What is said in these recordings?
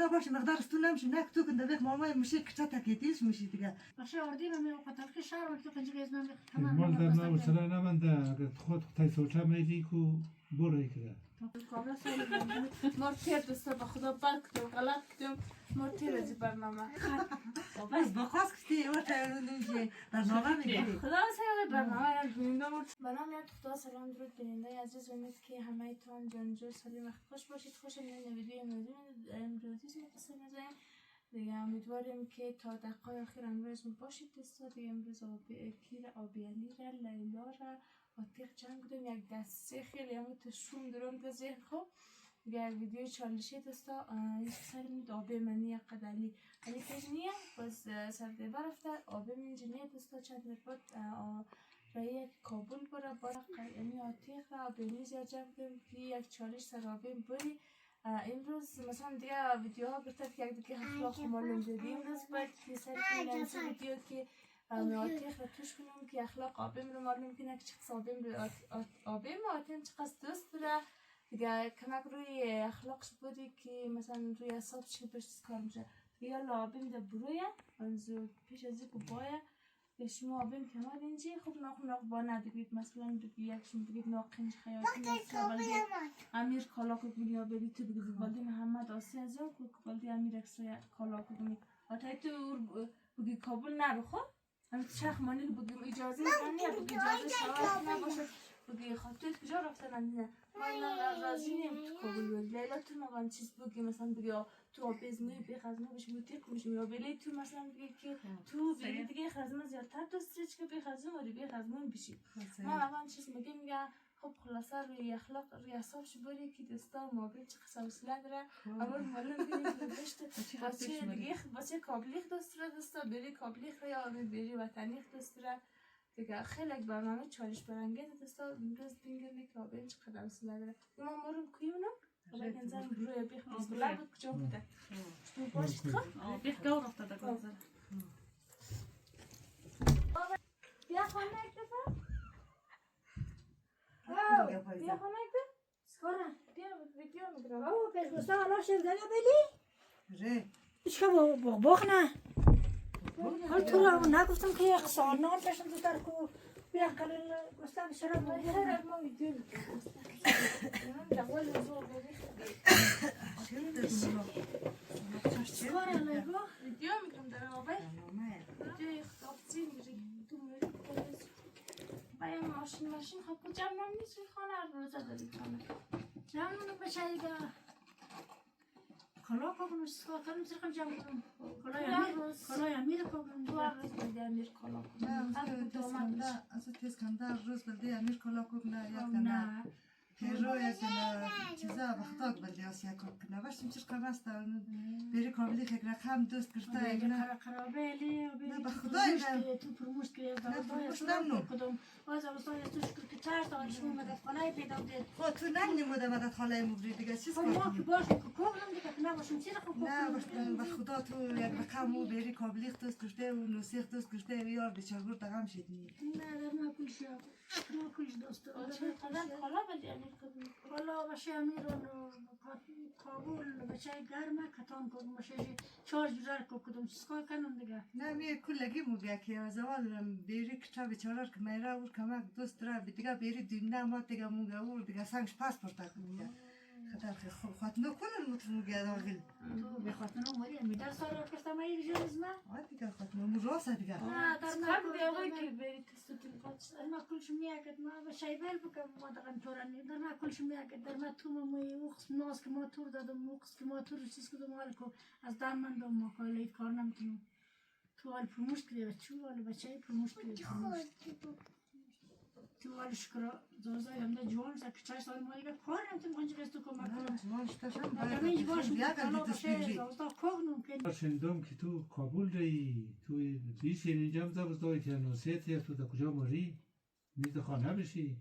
حالا باشه مقدار تو نمیشه نه تو کنده بخ ماما میشه کچا تکیتیش میشه دیگه باشه آردی و می قطار که شهر و تو کنجی از من مال در نه وسلا نمانده اگر خود تای سوچه میدی کو برای کرده کاملا سالی مرتیر دسته به خدا بد کدوم غلط کدوم مرتیر از برنامه بس با خواست کشتی و نمیشه برنامه میگیری خدا سیاره برنامه را بیننده به نام یاد خدا سلام درود بیننده عزیز امید که همه تان جانجور سالم وقت خوش باشید خوش این ویدیو امروزی قصه میزنیم دیگه امیدواریم که تا دقایق آخر امروز باشید دوستا دیگه امروز کیر آبیانی را لیلا را با تیغ جنگ بودم یک دسته خیلی همون تشون درم در ذهن خوب دیگه ویدیو چالشی دوستا این سر مید آبی منی قدلی علی که نیه باز سرده برفته آبی من جنیه دوستا چند نرباد رای کابل برا برا قیمی آتیغ را آبیانی زیاد جنگ بودم که یک چالش سر آبی بری امروز مثلا دیگه ویدیوها گرفت که یک دیگه اخلاق معلوم دادی امروز باید که سر کنیم ویدیو که آتیخ را توش کنم که اخلاق آبیم رو معلوم کنه که چقدر آبیم آتیم چقدر دوست داره دیگه کمک روی اخلاقش بودی که مثلا روی اصابش که بهش کار میشه یا آبیم ده برویه منظور پیش از اینکه بایه یا شما آبیم که ما دینجی خب ناخ با ندید مثلا بگی یکشون بگید ناقنج خیاطی مثلا بلدی امیر کالا کبونی یا بری تو بگید بلدی محمد آسی از یا بلدی امیر اکسای کالا کبونی آتای تو بگی کابل نرو خب من شخ مانی بگیم اجازه نمیه بگی اجازه شواهد نباشه بگی خاطر کجا رفتن نه من راضی نیم تو کابل بگی لیلا تو نوان چیز بگی مثلا بگی تو آبیز می بخزمه بشی موتیق میشیم یا بلی تو مثلا بگی که تو بگی دیگه خزمه زیادتر دوست داری که بخزمه و بخزمه بشی ما اول چیز میگیم میگه خب خلاصه روی اخلاق روی اصابش بری که دستا مابین چه قصه وصله داره اول معلوم کنید که بشت بچه دیگه بچه کابلیخ دوست داره دستا بری کابلیخ یا بری وطنیخ دوست داره دیگه خیلی یک برنامه چالش برانگیز دستا امروز بینگم که مابین چه قصه وصله داره ما مارم کویونم ولی کنزن روی بیخ مسئله بود کجا بوده باشید خب بیخ گور افتاده گازر بیا خانه یک دفعه بیا خانه یک دفعه سکاره بیا ویدیو میگرم او پیش بسته حالا شد دنیا بلی ره چه بخ نه حال تو را نگفتم که یک سال نان پیشم تو در کو بیا قلیل گفتم شراب بخیر خیلی ما ویدیو میگرم جوال زور بودی سکاره لیلا ویدیو میگرم در آبه ویدیو خطاب زیر میری تو میری باید ماشین خب جمع نیست خانه روزه داری خانه جمعونو بچه ایگه کلا کنم سکار کنم سرخم جمع کنم کلای امیر کنم تو هر روز بلده امیر کلا کنم از تیز کنده روز بلده امیر کلا کنه یا کنه نه پیرو یا کنه چیزا بخطاق بلده آسیا کنه باشیم چیز قرمست بری کابلی خیلی رقم دوست کرده دیگه قرابه نه به خدای نه تو پرموشت که نه پرموشت نمنو کدوم باز اوستای تو شکر که چهار تا شما مدد خانه پیدا دید خود تو نمیموده مدد خاله مبری دیگه چیز خب ما که کنیم باشیم که کوغلم دیگه که نباشیم چی رقم نه به خدا تو یک رقم و بری کابلی دوست کرده و نسیخ دوست کرده و یار بیچارگور دقم شدی نه در ما کلش ما کلش دوست کلا بلده امیر کنم حالا باشه امیر و کابل بچه گرمه کتان کنم باشه چارج بزار کدوم چیز کار کنم دیگه نه می کلگی موگه که از اول بری کچا بیچاره که میره اور کمک دوست داره دیگه بری دینه ما دیگه موگه اور دیگه سنگش پاسپورت کنه خطر خاطنو کنن موگه داخل تو به خاطر اومدی امیدار سال را کشتم ای جوز ما دیگه خاطنو مو راسه دیگه در ما کار دیگه آقای که بری تستوتین قدس در ما کلش میاگد ما به شایبل بکم ما دقم تورانی در ما کلش میاگد در ما تو موی اوخس ناز که ما تور دادم اوخس که ما تور چیز کدوم حال کو از دم من دم ما کاری کار نمیتونم تو حال پرموشت کردی چو حال بچه پرموشت کردی تو حال شکر زوزای همده جوان سا که 4 سال ما دیگه کار نمیتونم کنچه بستو کمک کنم ماش تاشم در اینج باشم باید حالا یکم باشه دیگه زوزا کوغنم که شنیدم که تو کابل رایی تو بیش اینجا هم زبستایی که نوسیتی تو در کجا ماری میز خانه بشی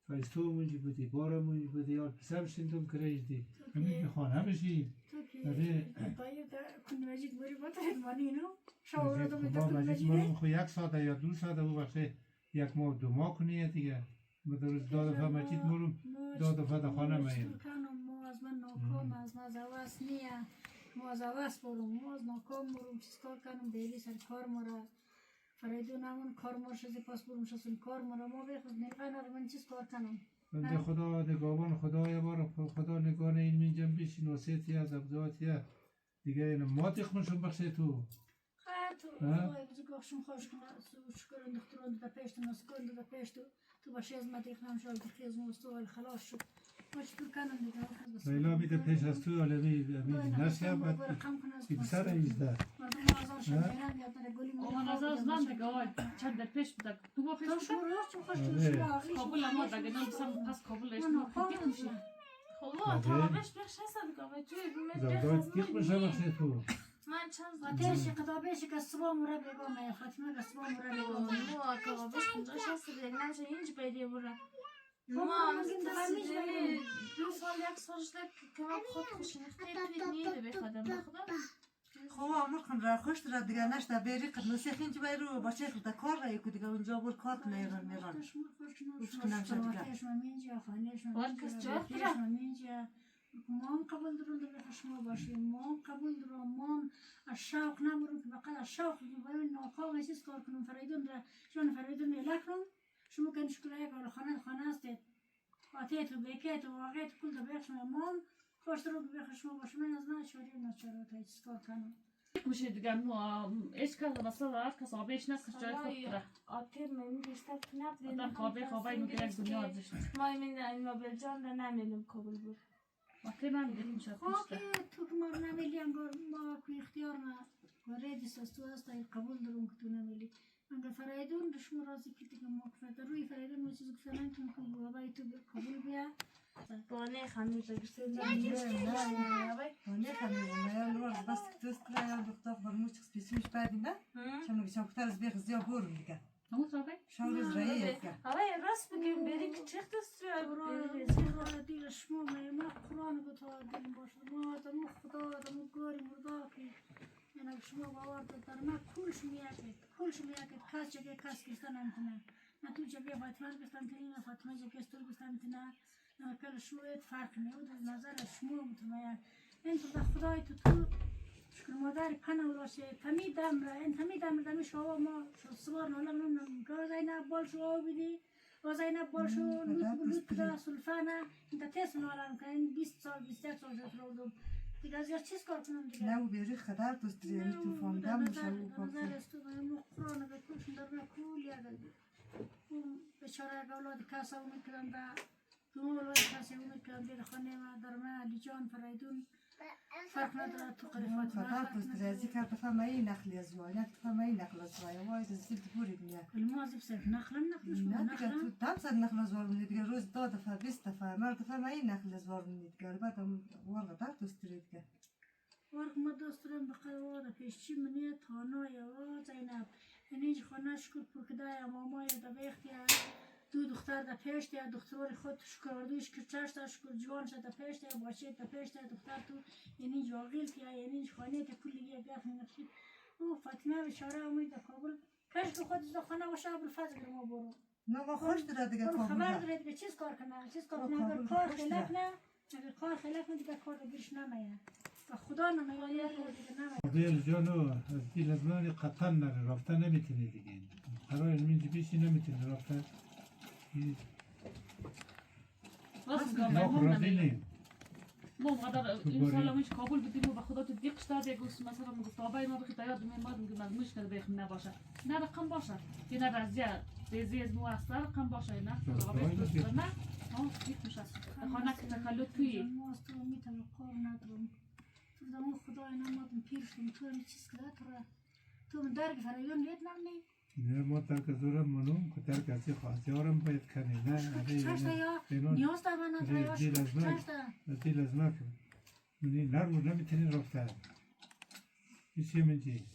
فایستو منجی بودی بارا منجی بودی یاد پسر شنیدم که رایدی همین خانه بشی تو آره. که باید کنی مجید موری باترد مانی اینو شاور رو خب میده کنی مجید مجیده مرم خو 1 ساعت یا 2 ساعت او بخشه 1 ماه 2 ماه کنیه دیگه ما در روز دو دفعه مجید مرم 2 دفعه در خانه میام کنم ما از من ناکام از من زواست نیه ما از عوض برم ما از ناکام برم چیز کار کنم دیلی سر کار مرا فریدون همون کار مرشد پاس برم شستون کار مرا ما بخود نگاه نرم من چیز کار کنم بنده خدا نگاهبان خدا یه بار خدا نگاه این مینجم بیشین وسیعتی از ابزاعتی دیگه این ما تخمشون بخشه تو تو وای بزی گوشم خوش کنه شکران دکتران دا پیش تو نسکن دا پیش تو باشه از ما دیگه نمیشه از خیز مستوى خلاص شد ما چطور کنم دیگه لیلا میده پیش از تو عالمی نشه بعد بسر ایزده مردم آزار شد میرن یاد داره گلی من از من دیگه آقای چند در پیش بودم تو با پیش تو بودم شروع تو خوش تو شما کابل هم دیگه نمیسم پس کابل ایشون خیلی میشه خب تا بهش بخش هستم که توی زودات دیخ بشه بخشه تو من چند آتش قطابش که صبح مرا بگم فاطمه که صبح مرا بگم ما کابش کنجاش هست دیگه نمیشه اینج پیدی برم ما ما این دفعه میش بگم 2 سال 1 سال شده که من خود خوشنفته توی نیده بخوادم بخدا خب عمر کن را خوش را دیگه نشته بری قد نسخ اینج بیرو با شیخ تا کار را یکو دیگه اونجا بر کار میرن مام قبول درون در شما باشیم مام قبول درون مام از شوق نمرون که فقط از شوق برای ناکام چیز کار کنم فریدون را شون فریدون لکنم شما کن شکل یک خانه هستید آتیت و بکیت و واقعیت کل در بیخ شما مام خوش درون بیخ شما باشیم من از من شوری نچاره تا چیز کار کنم میشه دیگه ایش کس مثلا هر کس آبیش نکش جای خود کرده آتیر من بیشتر که نبودیم آدم خوابه اینو که یک دنیا ارزش نیست ما این نوبل جان را نمیدیم قبول بود وقتی من دیگه میشه خب تو که ما نمیلی انگار ما که اختیار ما ریدیس از تو هست قبول درون که تو نمیلی انگار فریدون رشمو رازی که دیگه ما کفته روی فریدون ما چیزی که فرن تو که بابای تو قبول بیا بانه خانه بگرسه نه بانه خانه نه لور بس دوست کنم دکتر فرموش سپیسیش بعدی نه چون که چاکتر از بیخ زیاد برم دیگه همون صافی شاورز رایی که آقای راست بگیم بری که چه دست برای دیل شما ما قرآن بتا دیم باشه ما دمو خدا دمو گاری مردا که یعنی شما باور دار ما کلش میاکد کس جگه کس گستن انتنه نه تو جگه فاطمه گستن تنه فاطمه جگه استر گستن تنه کل شویت فرق نیود از نظر شما متمایه این تو خدای تو شکر مادر پناه ولاشه تمیدم را این تمیدم دمی شوا ما سوار نالم گازاینا بال شو بیدی گازاینا بال شو لوت کدا سلفانا انت تیس نالم که این 20 سال 21 سال شد رو دیگه از یه چیز کار کنم دیگه نه بری خدار دوست داریم تو فاندم میشه نظر است تو من قرآن بکوشم در نکول یادم بیچاره اولاد کاسا میکردن دا تو اولاد کاسا میکردن در خانه ما در ما لیجان فریدون فرق نداره تو قریفات خدار دوست رازی کرد دفعه این نخلی از وای نه دفعه این نخل از وای وای زیاد بورید میاد الماضي بصير نخلم نه دیگه تو دم صد نخل از وار منید دیگه روز 2 دفعه 20 دفعه مرد دفعه این نخل از وار منید دیگه بعد وار قدر دوست دارید دیگه ورق ما دوسترم بقدر پیشی منی تانا یا زینب اینج خانه شکر پرکدای مامای دا بیختیا دو دختر دا پیش دیا دختر خود شکردوش که چشت شکر جوان شد دا پیش دیا باشه دا پیش دیا دختر تو اینج واقعی کیا اینج خانه تا کلی گیا بیاف نخشید او فاطمه بیچاره امید کابل کاش که خود دا خانه باشه ابوالفضل ما برو نه ما خوش داره دیگه خبر کابل داره دیگه چیز کار کنه اگر کار خلاف نه اگر کار خلاف نه دیگه کار بیش نمیاد خدا نمیاد دیگه نمیاد دیل جانو از دیل از من قطعا نره رفته نمیتونی دیگه قرار اینجا بیشی نمیتونی رفته راست ما میگم راضی نیم ما قدر این سال میش کابل بودیم و به خدا تو دیقش داده گوش مثلا میگفت آبای ما بخی تایاد میگم از مشکل بخیم نباشه نه رقم باشه که نه رزیه دیزی از نو است رقم باشه نه آبای دوست نه دیق میشه خانه که تکلت توی ما است تو میتونم کار ندارم تو دمو خدای نمادم پیر شدم تو این چیز کرده تو من درگ فریون نیت نمی نه ما ترک زورم منوم که ترک اسی خواستیارم باید کنی نه چشتا یا نیاز دارم من نداره چشتا دیل از ما که منی نرمو نمیتونی رفته بیشی من چی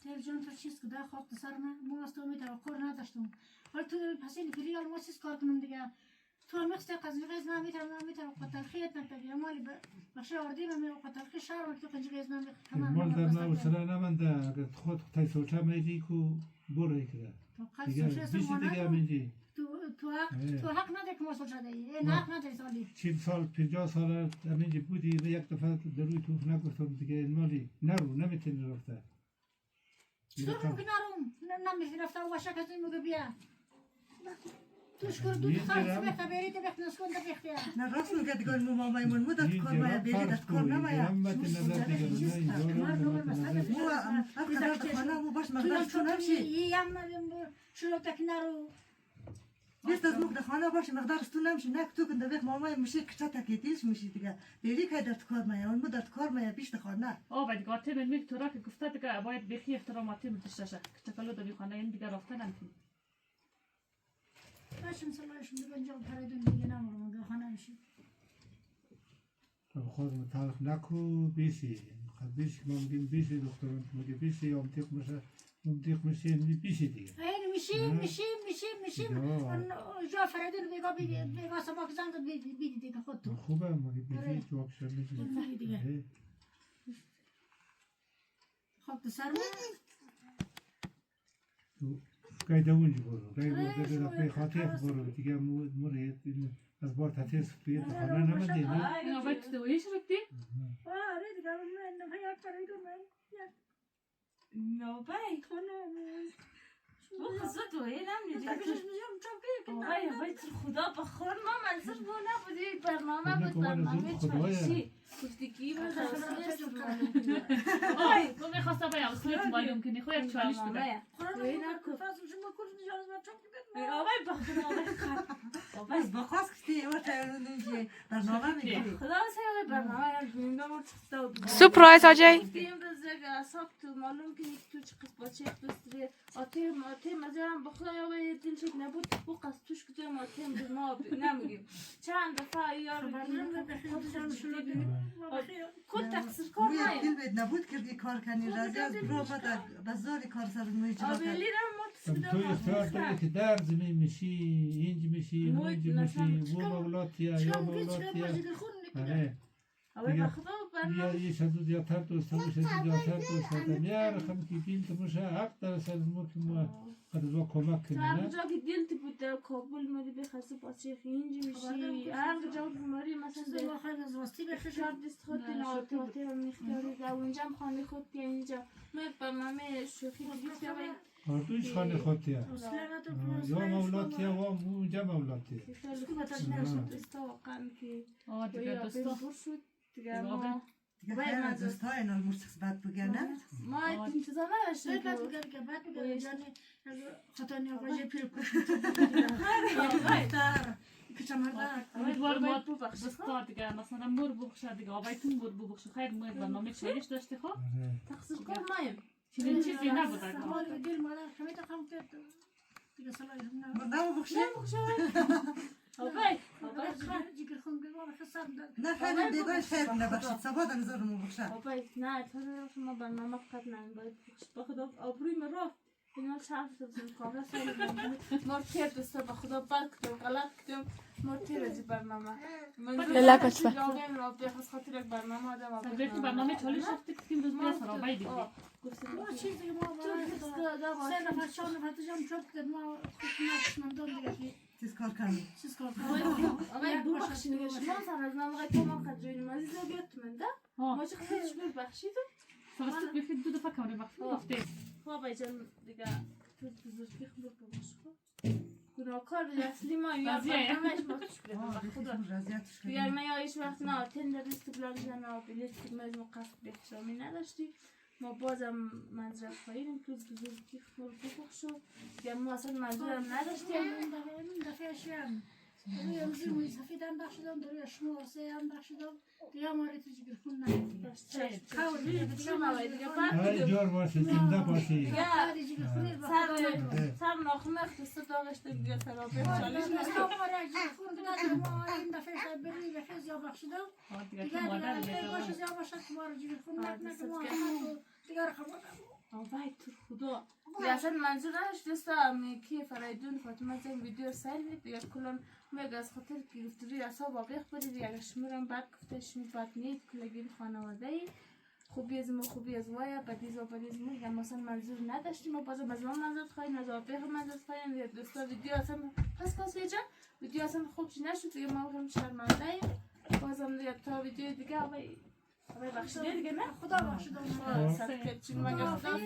تیل جان تو چیز کده خواب سر ما است تو میتونم کار نداشتم ولی تو پسین فریال ما چیز کار کنم دیگه تو میخسته قضیه من میتونم قطر خیت نتبیه مالی بخش آردی من قطر خیت شهر وقتی قنجی قیز من تمام مال در نوصله نمانده اگر خود تای سوچه میدی که برای کرده دیگه بیشی دیگه میدی تو حق نداری که مسئول شده ای. این حق نداری سالی. 40 سال 50 سال همینجا بودی و یک دفعه در روی توف نگفتم دیگه این مالی نرو نمیتونی رفته. چطور ممکن نروم؟ نمیشه رفته و باشه کسی میگه بیا. توش کرد دو خواهد سبخه برید بخت نسکن در بخته. نه راست میگه دیگه مو مامای من مدت کار مایا برید از کار نمایا. مو اقدر خانه مو باش مقدار چون همشی. یه هم شروع تک نرو. بیست از مقدار خانه باش مقدار استون نمیشه نه تو کنده بخ مامای میشه کچا تکیتیش میشه دیگه. برید که در کار مایا اون مدت کار مایا بیشت خانه. بعد گاته من میگه تو را که گفته دیگه باید بخی احتراماتی میتشه شه که چکلو داری خانه این دیگه رفته نمیتونی. باشم سلایشون دیگه انجام پریدون دیگه نمارم اگه خانه میشه. خود متعلق نکو بیسی. خب بیسی ما میگیم بیسی دکتران میگه بیسی یا امتیق میشه بیسی دیگه. این میشه جا فریدون بگا سباک زنگ بیدی دیگه خود تو. خوبه مگه بیسی جواب شد دیگه. خب تو سر تو قاعده اونجا برو قاعده به خاطر برو دیگه مرید از بار تحتیز توی خانه نمدی نه؟ اینا باید تو دویش رفتی؟ آره دیگه من نفیات فریدون من نوبای بخصوص تو اینم آقای خدا بخور ما منظور ما نبودی برنامه چالشی گفتی کی آی تو میخواسته باید اصلیت معلوم کنی خود یک چالش بده آقای بخور آقای بس بخواست کتی و تایرون که برنامه میگیری خدا سیاره برنامه یاد بینده ما چخسته سپرایز آجای گفتیم روزه که اصاب تو معلوم کنی که تو چه قسم بچه بستری آتی مزارم بخدا یا باید دل شد نبود بو قصد توش کتیم آتی به ما نمیگیم چند دفعه یار کل تقصیر کار روی نیم دل بید نبود کردی کار کنی رازی از برو بده بزاری کار سر میجرا کرد آبیلی را ما تو اختیار داری که در زمین میشی اینج میشی اونج میشی و مولاتیا یا مولاتیا آره آقای بخدا یا یه شدو زیادتر دوسته و شدو زیادتر دوسته میاره رقم که بین تو میشه حق در سر ما که ما قدر کمک کنی هر نه جا که دل تی بود در کابل مری بخصه بچه اینج میشی هر جا که مری مثلا آخر از واسطی بخشم شاید دست خود آتی رو میخیاری در اونجا هم خانه خود بیا اینجا من با مامه شوخی بگید که باید دویش خانه خودتیا یا مولاتیا و اونجا مولاتیا خیلی خوب نشد استا واقعا که دیگه دوستا بور شد دیگه ما دیگه خیر از دوستا اینا المرسخ بد بگنه ما انتظار نداشتیم بعد بگه که بعد بگه جانی خطا نیاغاجه پیل امیدوارم ما دوستا دیگه مثلا مور بخشه دیگه آبایتون مور بخشه خیر ما یک برنامه چالش داشته خب تقصیر کار مایم چنین چیزی نبود دل مادر کمی تقام کرد دیگه صلاحیشون نبود مردم بخشی آبای جگر خون بگم خسر نه خیلی دیگه خیر نبخشید سباد نظرمو بخشه آبای نه تو رو شما برنامه فقط نه باید با خدا آبروی من رفت اینا شرف شد کاملا سال مرتب دوستا با خدا بد کردم غلط کردم مرتب از برنامه لالا کچفه جوابم را بخواست خاطر یک برنامه آدم بخی برنامه چالش رفته کتیم روز بیا سر آبای دیگه ما چیزی ما سه نفر چهار نفر تو جمع چوب کرد ما خودم دون دیگه چیز کار کنی چیز کار آقای ببخشید شما سر از من آقای ما قدرین عزیز رو بیاد من ده ما چه خودش ببخشید فرستت بخی دو دفعه کامل وقت گفته خب آقای جان دیگه تو بزرگی خبر ببخش گناهکار اصلی ما یا برنامهش ما توش بیاد خدا دیگر ما یا هیچ وقت نه تندر استقلال زن بلیت که ما از مقصد بخشامی نداشتی ما بازم منظرت خواهیدیم که بزرگی خبر ببخشو دیگر ما اصلا منظورم نداشتیم این دفعه شیم روی امزی سفیدم بخشیدم دروی شما سه هم بخشیدم دیگه ماری تو جگر خون نمیدیم خواهد دیگه موید دیگه های جار باشه زنده باشی دیگه سر ناخونه اختصد داغشت دیگه سرابه چالش این دفعه شاید بروی بخیز یا بخشیدم دیگه دیگه تو مادر دیگه باشد یا باشد که مارو جگر خون نکنم دیگه رو خبر آبای تو خدا دیگه اصلا منظور نداشت دستا میکی فریدون فاطمه زن ویدیو سر بید دیگه کلان میگه از خاطر گرفتاری اصاب آبیخ بودی دیگه اگه شمورم بد گفته شمی بد نید کلگیر خانواده ای خوبی از ما خوبی از ویا بدیز و بدیز ما میگم مثلا منظور نداشتیم و بازم از ما منظور خواهیم از آبه هم منظور خواهیم یا دوستا ویدیو اصلا پس کاسه جا ویدیو اصلا خوب چی نشد دیگه ما هم شرمنده ایم بازم دیگه تا ویدیو دیگه آبای بخشیده دیگه نه خدا بخشید سرکت چون مگه خدا